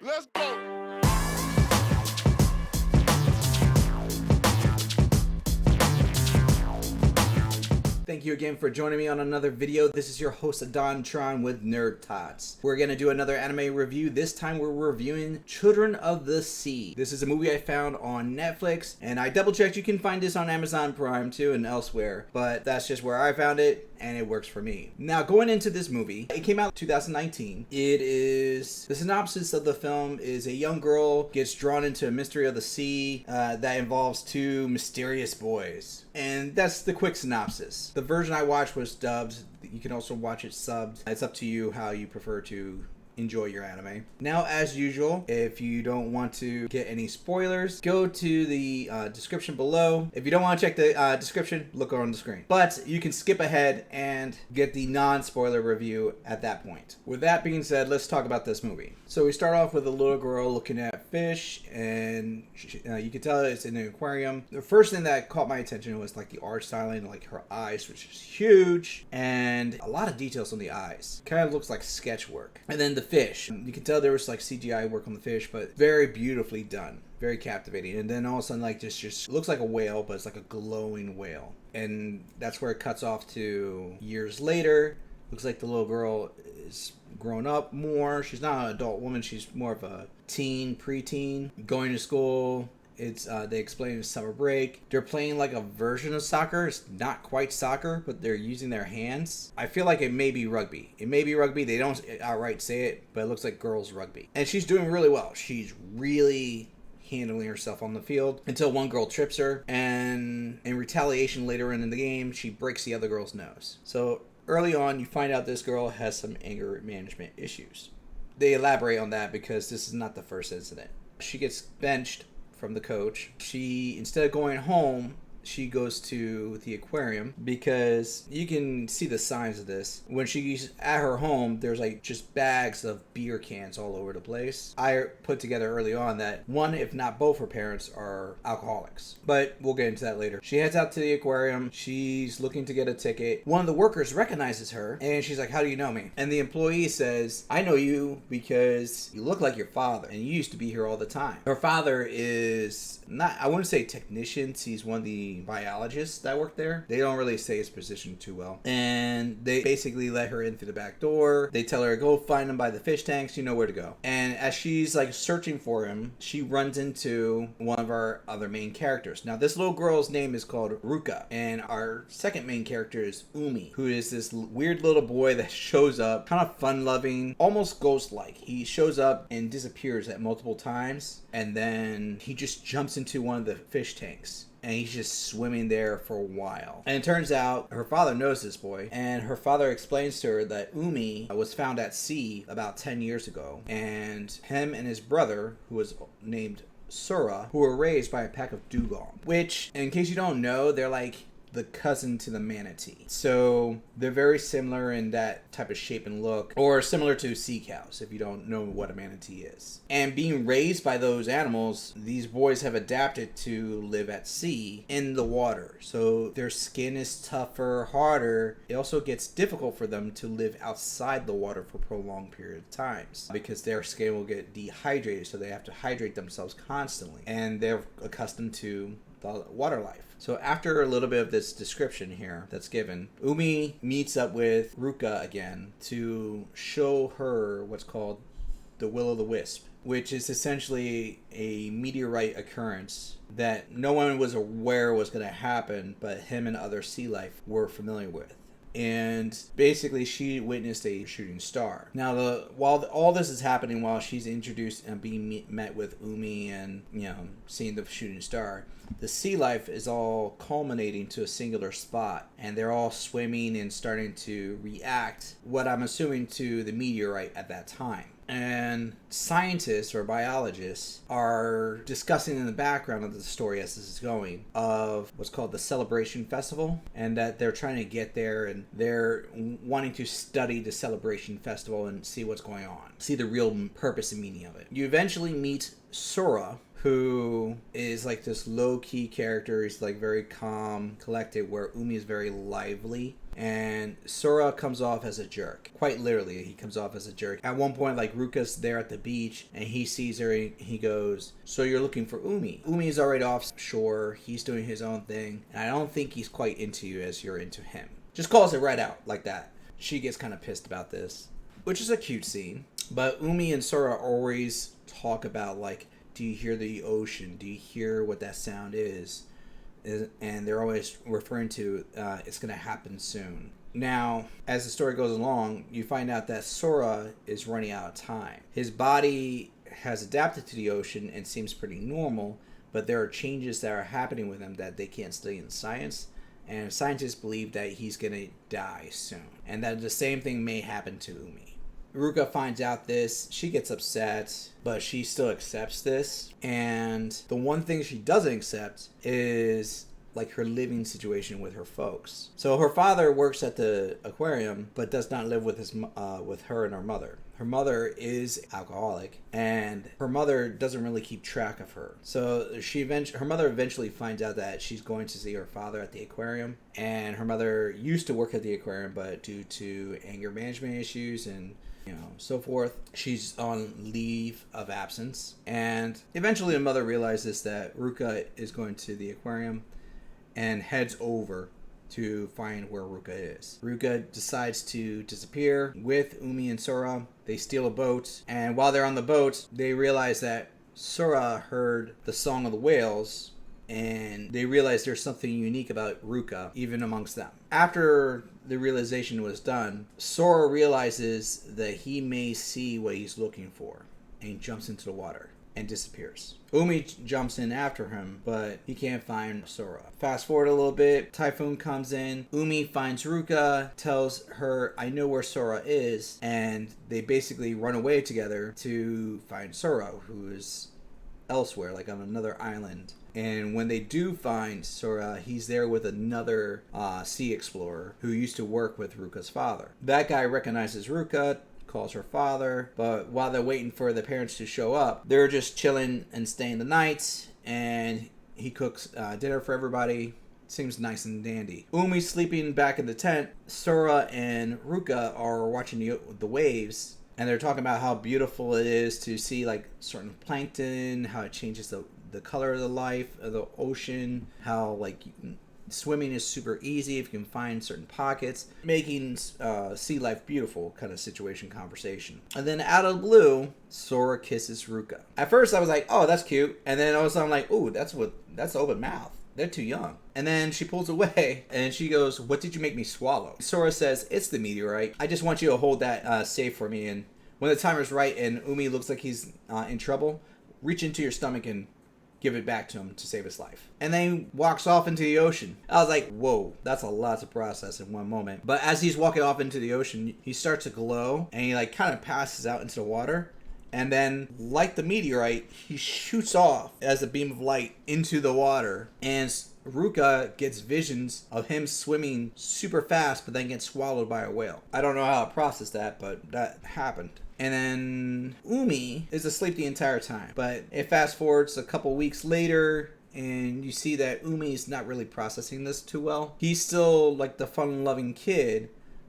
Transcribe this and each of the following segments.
Let's go. Thank you again for joining me on another video. This is your host Ahdontron with NerdTots. We're going to do another anime review. This time we're reviewing Children of the Sea. This is a movie I found on Netflix, and I double checked. You can find this on Amazon Prime too and elsewhere, but that's just where I found it, and it works for me. Now, going into this movie, it came out in 2019. The synopsis of the film is a young girl gets drawn into a mystery of the sea that involves two mysterious boys. And that's the quick synopsis. The version I watched was dubbed. You can also watch it subbed. It's up to you how you prefer to enjoy your anime. Now, as usual, if you don't want to get any spoilers, go to the description below. If you don't want to check the description, look on the screen. But you can skip ahead and get the non-spoiler review at that point. With that being said, let's talk about this movie. So we start off with a little girl looking at fish, and you can tell it's in an aquarium. The first thing that caught my attention was like the art styling, like her eyes, which is huge, and a lot of details on the eyes. Kind of looks like sketch work. And then the fish. You can tell there was like CGI work on the fish, but very beautifully done. Very captivating. And then all of a sudden, like, just looks like a whale, but it's like a glowing whale. And that's where it cuts off to years later. Looks like the little girl is grown up more. She's not an adult woman. She's more of a teen, preteen, going to school. They explain it's summer break. They're playing like a version of soccer. It's not quite soccer, but they're using their hands. I feel like it may be rugby. It may be rugby. They don't outright say it, but it looks like girls rugby. And she's doing really well. She's really handling herself on the field until one girl trips her, and in retaliation later in the game, she breaks the other girl's nose. So early on, you find out this girl has some anger management issues. They elaborate on that because this is not the first incident. She gets benched from the coach. She, instead of going home, she goes to the aquarium because you can see the signs of this. When she's at her home, there's like just bags of beer cans all over the place. I put together early on that one, if not both her parents, are alcoholics. But we'll get into that later. She heads out to the aquarium. She's looking to get a ticket. One of the workers recognizes her and she's like, "How do you know me?" And the employee says, "I know you because you look like your father and you used to be here all the time." Her father is not, I wouldn't say technicians. He's one of the biologists that work there. They don't really say his position too well. And they basically let her in through the back door. They tell her, "Go find him by the fish tanks. You know where to go." And as she's like searching for him, she runs into one of our other main characters. Now, this little girl's name is called Ruka. And our second main character is Umi, who is this weird little boy that shows up, kind of fun-loving, almost ghost-like. He shows up and disappears at multiple times. And then he just jumps into one of the fish tanks. And he's just swimming there for a while. And it turns out her father knows this boy. And her father explains to her that Umi was found at sea about 10 years ago. And him and his brother, who was named Sura, who were raised by a pack of dugong. Which, in case you don't know, they're like the cousin to the manatee. So they're very similar in that type of shape and look, or similar to sea cows if you don't know what a manatee is. And being raised by those animals, these boys have adapted to live at sea in the water. So their skin is tougher, harder. It also gets difficult for them to live outside the water for prolonged period of times because their skin will get dehydrated, so they have to hydrate themselves constantly. And they're accustomed to the water life. So after a little bit of this description here that's given, Umi meets up with Ruka again to show her what's called the Will o' the Wisp, which is essentially a meteorite occurrence that no one was aware was going to happen, but him and other sea life were familiar with. And basically she witnessed a shooting star. Now, while all this is happening, while she's introduced and being met with Umi and, seeing the shooting star, the sea life is all culminating to a singular spot, and they're all swimming and starting to react, what I'm assuming, to the meteorite at that time. And scientists or biologists are discussing in the background of the story as this is going of what's called the Celebration Festival, and that they're trying to get there and they're wanting to study the Celebration Festival and see what's going on, see the real purpose and meaning of it. You eventually meet Sora, who is like this low-key character. He's like very calm, collected, where Umi is very lively. And Sora comes off as a jerk. Quite literally, he comes off as a jerk. At one point, like, Ruka's there at the beach, and he sees her, he goes, "So you're looking for Umi?" Umi's already offshore, he's doing his own thing, and I don't think he's quite into you as you're into him. Just calls it right out, like that. She gets kind of pissed about this, which is a cute scene. But Umi and Sora always talk about, like, do you hear the ocean? Do you hear what that sound is? And they're always referring to it's going to happen soon. Now, as the story goes along, you find out that Sora is running out of time. His body has adapted to the ocean and seems pretty normal, but there are changes that are happening with him that they can't study in science. And scientists believe that he's going to die soon. And that the same thing may happen to Umi. Ruka finds out this, she gets upset, but she still accepts this. And the one thing she doesn't accept is, like, her living situation with her folks. So her father works at the aquarium, but does not live with her and her mother. Her mother is alcoholic, and her mother doesn't really keep track of her. So her mother eventually finds out that she's going to see her father at the aquarium. And her mother used to work at the aquarium, but due to anger management issues and so forth, she's on leave of absence. And eventually the mother realizes that Ruka is going to the aquarium and heads over to find where Ruka is. Ruka decides to disappear with Umi and Sora. They steal a boat, and while they're on the boat, they realize that Sora heard the song of the whales, and they realize there's something unique about Ruka, even amongst them. After the realization was done, Sora realizes that he may see what he's looking for, and he jumps into the water and disappears. Umi jumps in after him, but he can't find Sora. Fast forward a little bit, Typhoon comes in, Umi finds Ruka, tells her, "I know where Sora is," and they basically run away together to find Sora, who is elsewhere, like on another island. And when they do find Sora, he's there with another sea explorer who used to work with Ruka's father. That guy recognizes Ruka, calls her father, but while they're waiting for the parents to show up, they're just chilling and staying the night, and he cooks dinner for everybody. Seems nice and dandy. Umi's sleeping back in the tent. Sora and Ruka are watching the waves, and they're talking about how beautiful it is to see, like, certain plankton, how it changes the color of the life of the ocean, how, like, swimming is super easy if you can find certain pockets, making sea life beautiful kind of situation conversation. And then out of the blue, Sora kisses Ruka. At first I was like, oh, that's cute. And then all of a sudden I'm like, ooh, that's open mouth. They're too young. And then she pulls away and she goes, "What did you make me swallow?" Sora says, "It's the meteorite. I just want you to hold that safe for me. And when the timer's right and Umi looks like he's in trouble, reach into your stomach and give it back to him to save his life." And then he walks off into the ocean. I was like, whoa, that's a lot to process in one moment. But as he's walking off into the ocean, he starts to glow and he, like, kind of passes out into the water. And then, like the meteorite, he shoots off as a beam of light into the water. And Ruka gets visions of him swimming super fast, but then gets swallowed by a whale. I don't know how to process that, but that happened. And then Umi is asleep the entire time. But it fast forwards a couple weeks later, and you see that Umi's not really processing this too well. He's still, like, the fun-loving kid,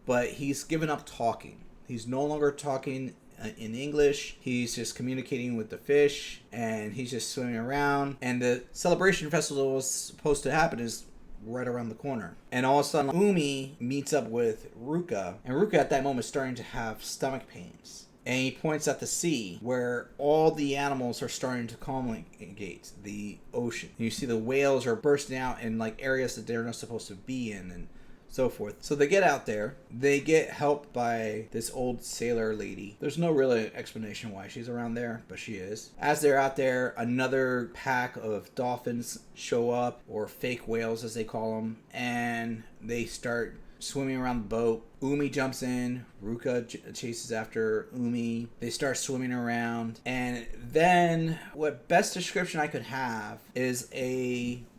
but he's given up talking. He's no longer talking in English. He's just communicating with the fish, and he's just swimming around. And the celebration festival was supposed to happen is right around the corner. And all of a sudden, Umi meets up with Ruka, and Ruka at that moment is starting to have stomach pains. And he points at the sea where all the animals are starting to congregate, the ocean. And you see the whales are bursting out in, like, areas that they're not supposed to be in, and so forth. So they get out there. They get helped by this old sailor lady. There's no real explanation why she's around there, but she is. As they're out there, another pack of dolphins show up, or fake whales as they call them, and they start swimming around the boat. Umi jumps in. Ruka chases after Umi. They start swimming around. And then what best description I could have is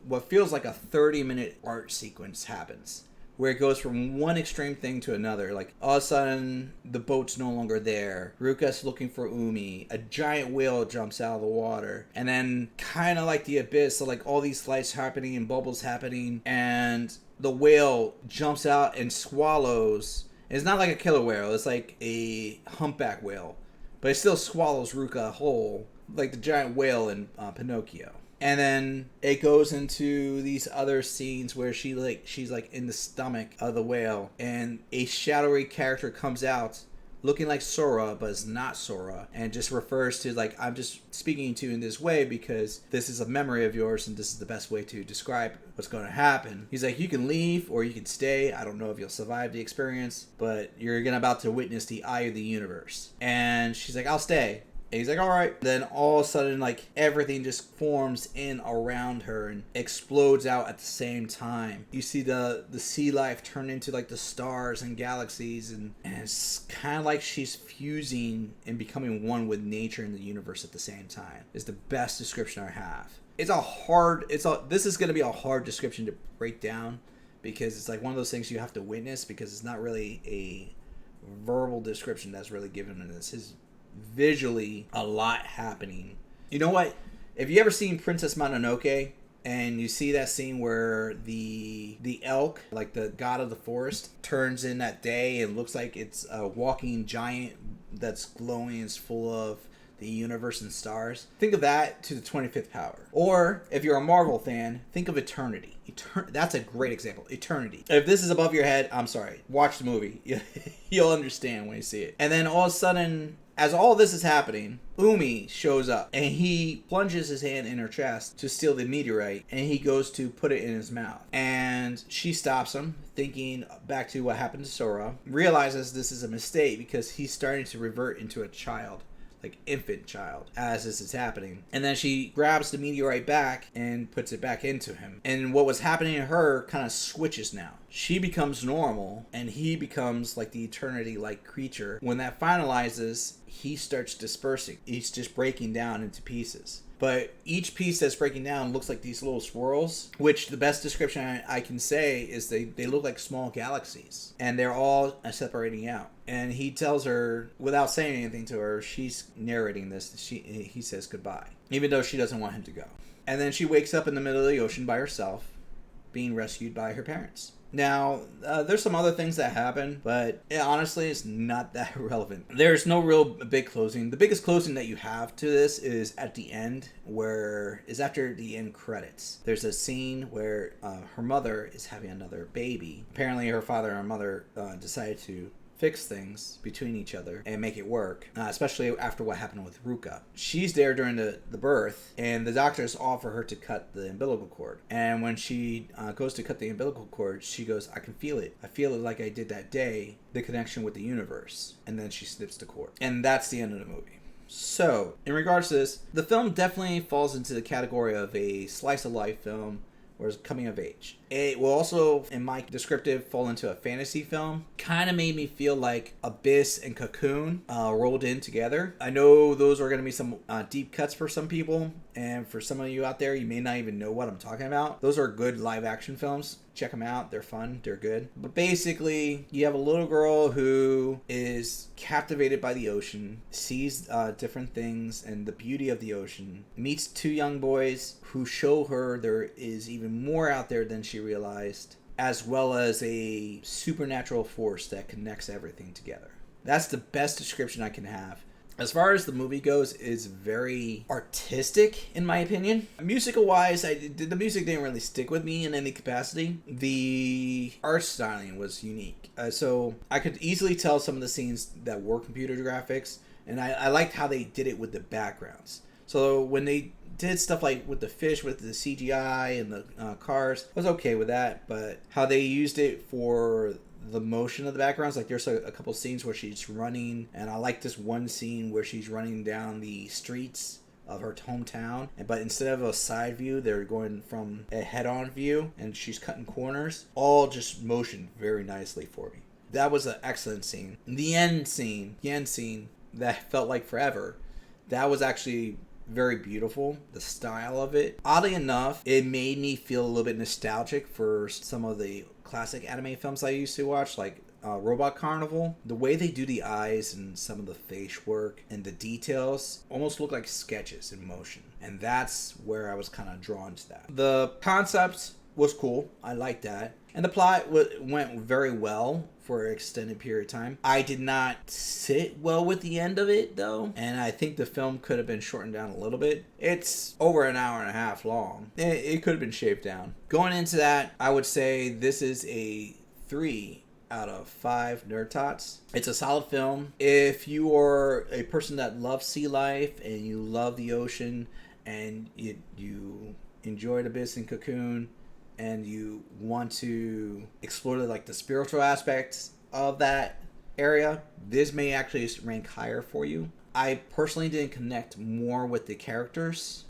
what feels like a 30-minute art sequence happens, where it goes from one extreme thing to another. Like, all of a sudden, the boat's no longer there. Ruka's looking for Umi. A giant whale jumps out of the water. And then, kind of like the abyss, so, like, all these lights happening and bubbles happening. And the whale jumps out and swallows. It's not like a killer whale. It's like a humpback whale. But it still swallows Ruka whole, like the giant whale in Pinocchio. And then it goes into these other scenes where she's like in the stomach of the whale, and a shadowy character comes out looking like Sora, but it's not Sora, and just refers to, like, I'm just speaking to you in this way because this is a memory of yours and this is the best way to describe what's going to happen. He's like, you can leave or you can stay. I don't know if you'll survive the experience, but you're about to witness the eye of the universe. And she's like, I'll stay. And he's like, all right. Then all of a sudden, like, everything just forms in around her and explodes out at the same time. You see the sea life turn into, like, the stars and galaxies, and it's kind of like she's fusing and becoming one with nature and the universe at the same time. Is the best description I have. This is going to be a hard description to break down because it's like one of those things you have to witness, because it's not really a verbal description that's really given in this. His visually a lot happening. You know what? If you ever seen Princess Mononoke and you see that scene where the elk, like the god of the forest, turns in that day and looks like it's a walking giant that's glowing and is full of the universe and stars. Think of that to the 25th power. Or if you're a Marvel fan, think of Eternity. That's a great example. Eternity. If this is above your head, I'm sorry. Watch the movie. You'll understand when you see it. And then all of a sudden, as all this is happening, Umi shows up and he plunges his hand in her chest to steal the meteorite, and he goes to put it in his mouth. And she stops him, thinking back to what happened to Sora, realizes this is a mistake because he's starting to revert into a child. Like infant child, as this is happening. And then she grabs the meteorite back and puts it back into him. And what was happening to her kind of switches now. She becomes normal and he becomes like the eternity-like creature. When that finalizes, he starts dispersing. He's just breaking down into pieces. But each piece that's breaking down looks like these little swirls, which the best description I can say is they look like small galaxies. And they're all separating out. And he tells her, without saying anything to her, she's narrating this, he says goodbye, even though she doesn't want him to go. And then she wakes up in the middle of the ocean by herself, being rescued by her parents. Now, there's some other things that happen, but honestly, it's not that relevant. There's no real big closing. The biggest closing that you have to this is at the end, is after the end credits. There's a scene where her mother is having another baby. Apparently, her father and mother decided to fix things between each other and make it work, especially after what happened with Ruka. She's there during the birth, and the doctors offer her to cut the umbilical cord. And when she goes to cut the umbilical cord, she goes, I can feel it. I feel it like I did that day, the connection with the universe. And then she snips the cord. And that's the end of the movie. So, in regards to this, the film definitely falls into the category of a slice of life film, or is coming of age. It will also, in my descriptive, fall into a fantasy film. Kind of made me feel like Abyss and Cocoon rolled in together. I know those are going to be some deep cuts for some people, and for some of you out there, you may not even know what I'm talking about. Those are good live action films. Check them out. They're fun. They're good. But basically, you have a little girl who is captivated by the ocean, sees different things and the beauty of the ocean, meets two young boys who show her there is even more out there than she realized, as well as a supernatural force that connects everything together. That's the best description I can have. As far as the movie goes, it's very artistic, in my opinion. Musical wise, the music didn't really stick with me in any capacity. The art styling was unique. So I could easily tell some of the scenes that were computer graphics, and I liked how they did it with the backgrounds. So when they did stuff like with the fish, with the CGI and the cars, I was okay with that. But how they used it for the motion of the backgrounds, like there's a couple scenes where she's running, and I like this one scene where she's running down the streets of her hometown, but instead of a side view, they're going from a head-on view, and she's cutting corners. All just motioned very nicely for me. That was an excellent scene. The end scene that felt like forever, that was actually very beautiful. The style of it, oddly enough, it made me feel a little bit nostalgic for some of the classic anime films I used to watch, like Robot Carnival. The way they do the eyes and some of the face work and the details almost look like sketches in motion, and that's where I was kind of drawn to that. The concept was cool. I liked that. And the plot went very well for an extended period of time. I did not sit well with the end of it, though. And I think the film could have been shortened down a little bit. It's over an hour and a half long. It could have been shaved down. Going into that, I would say this is a 3 out of 5 NerdTots. It's a solid film. If you are a person that loves sea life and you love the ocean and you enjoy the business in Cocoon, and you want to explore the spiritual aspects of that area, this may actually rank higher for you. I personally didn't connect more with the characters.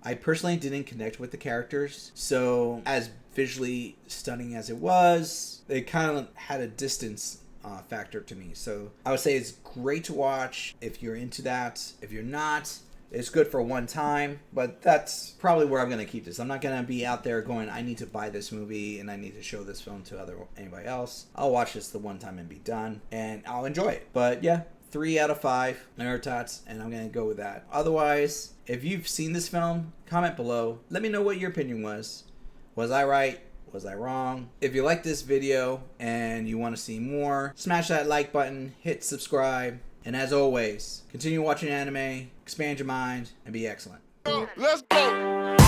So as visually stunning as it was, it kind of had a distance factor to me. So I would say it's great to watch if you're into that. If you're not, it's good for one time, but that's probably where I'm going to keep this. I'm not going to be out there going, I need to buy this movie and I need to show this film to anybody else. I'll watch this the one time and be done, and I'll enjoy it. But yeah, 3 out of 5 NerdTots, and I'm going to go with that. Otherwise, if you've seen this film, comment below. Let me know what your opinion was. Was I right? Was I wrong? If you like this video and you want to see more, smash that like button, hit subscribe. And as always, continue watching anime, expand your mind, and be excellent. Let's go!